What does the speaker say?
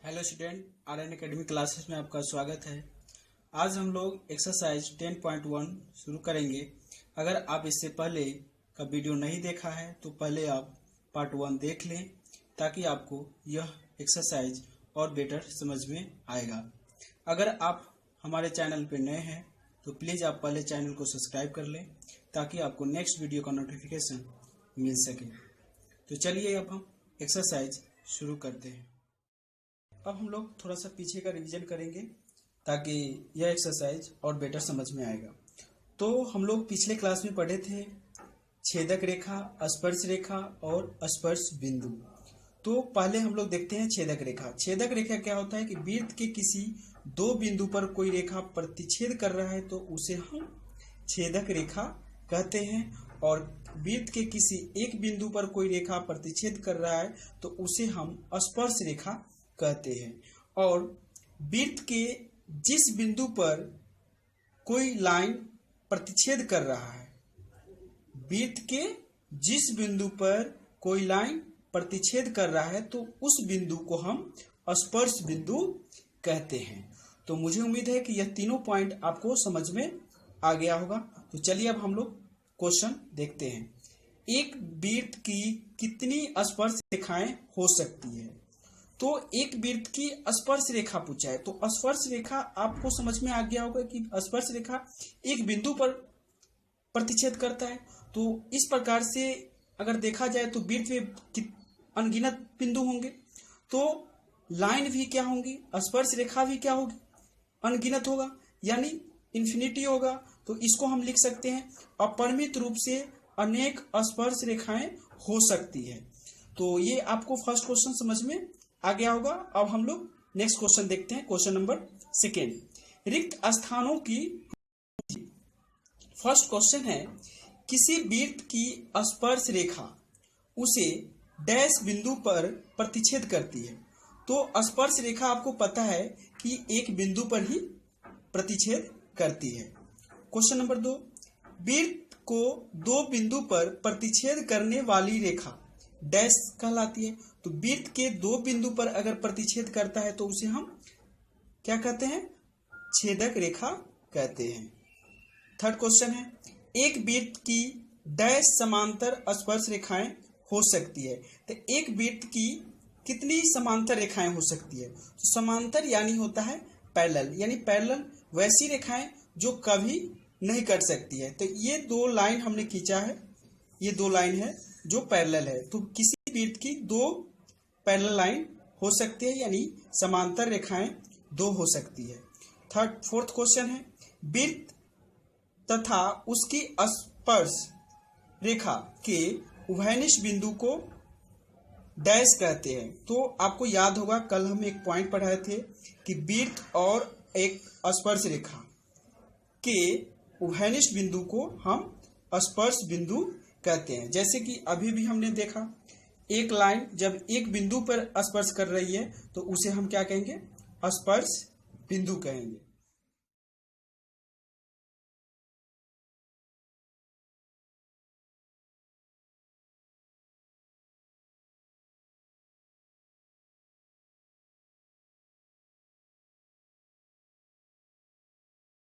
Hello student, Aryan academy classes में आपका स्वागत है। आज हम लोग एक्सरसाइज 10.1 शुरू करेंगे। अगर आप इससे पहले का वीडियो नहीं देखा है तो पहले आप पार्ट 1 देख लें ताकि आपको यह एक्सरसाइज और बेटर समझ में आएगा। अगर आप हमारे चैनल पर नए हैं तो प्लीज़ आप पहले चैनल को सब्सक्राइब कर लें ताकि आपको नेक्स्ट वीडियो का नोटिफिकेशन मिल सके। तो चलिए अब हम एक्सरसाइज शुरू करते हैं। अब हम लोग थोड़ा सा पीछे का रिवीजन करेंगे ताकि यह एक्सरसाइज और बेटर समझ में आएगा। तो हम लोग पिछले क्लास में पढ़े थे छेदक रेखा, स्पर्श रेखा और स्पर्श बिंदु। तो पहले हम लोग देखते हैं छेदक रेखा। छेदक रेखा क्या होता है कि वृत्त के किसी दो बिंदु पर कोई रेखा प्रतिच्छेद कर रहा है तो उसे हम छेदक रेखा कहते हैं, और वृत्त के किसी एक बिंदु पर कोई रेखा प्रतिच्छेद कर रहा है तो उसे हम स्पर्श रेखा कहते हैं। और वृत्त के जिस बिंदु पर कोई लाइन प्रतिच्छेद कर रहा है, वृत्त के जिस बिंदु पर कोई लाइन प्रतिच्छेद कर रहा है तो उस बिंदु को हम स्पर्श बिंदु कहते हैं। तो मुझे उम्मीद है कि यह तीनों पॉइंट आपको समझ में आ गया होगा। तो चलिए अब हम लोग क्वेश्चन देखते हैं। एक वृत्त की कितनी स्पर्श रेखाएं हो सकती है? तो एक वृत्त की स्पर्श रेखा पूछा है। तो स्पर्श रेखा आपको समझ में आ गया होगा कि स्पर्श रेखा एक बिंदु पर प्रतिच्छेद करता है। तो इस प्रकार से अगर देखा जाए तो वृत्त में अनगिनत बिंदु होंगे, तो लाइन भी क्या होंगी, स्पर्श रेखा भी क्या होगी, अनगिनत होगा, यानी इन्फिनिटी होगा। तो इसको हम लिख सकते हैं अपरिमित रूप से अनेक स्पर्श रेखाएं हो सकती है। तो ये आपको फर्स्ट क्वेश्चन समझ में आ गया होगा। अब हम लोग नेक्स्ट क्वेश्चन देखते हैं। क्वेश्चन नंबर 2, रिक्त स्थानों की। फर्स्ट क्वेश्चन है, किसी वृत्त की स्पर्श रेखा उसे डैश बिंदु पर प्रतिच्छेद करती है। तो स्पर्श रेखा आपको पता है कि एक बिंदु पर ही प्रतिच्छेद करती है। क्वेश्चन नंबर 2, वृत्त को दो बिंदु पर प्रतिच्छेद करने वाली रेखा डैश कहलाती है। तो वृत्त के दो बिंदु पर अगर प्रतिच्छेद करता है तो उसे हम क्या कहते हैं, छेदक रेखा कहते हैं। थर्ड क्वेश्चन है, एक वृत्त की डैश समांतर स्पर्श रेखाएं हो सकती है। तो एक वृत्त की कितनी समांतर रेखाएं हो सकती है? तो समांतर यानी होता है पैरेलल, यानी पैरेलल वैसी रेखाएं जो कभी नहीं कट सकती है। तो ये दो लाइन हमने खींचा है, ये दो लाइन है जो पैरेलल है। तो किसी वृत्त की दो पैरेलल लाइन हो सकती है, यानी समांतर रेखाएं दो हो सकती है। फोर्थ क्वेश्चन है, वृत्त तथा उसकी स्पर्श रेखा के उभयनिष्ठ बिंदु को डैश कहते हैं। तो आपको याद होगा कल हम एक पॉइंट पढ़ाए थे कि वृत्त और एक स्पर्श रेखा के उभयनिष्ठ बिंदु को हम स्पर्श बिंदु कहते हैं। जैसे कि अभी भी हमने देखा, एक लाइन जब एक बिंदु पर स्पर्श कर रही है तो उसे हम क्या कहेंगे, स्पर्श बिंदु कहेंगे।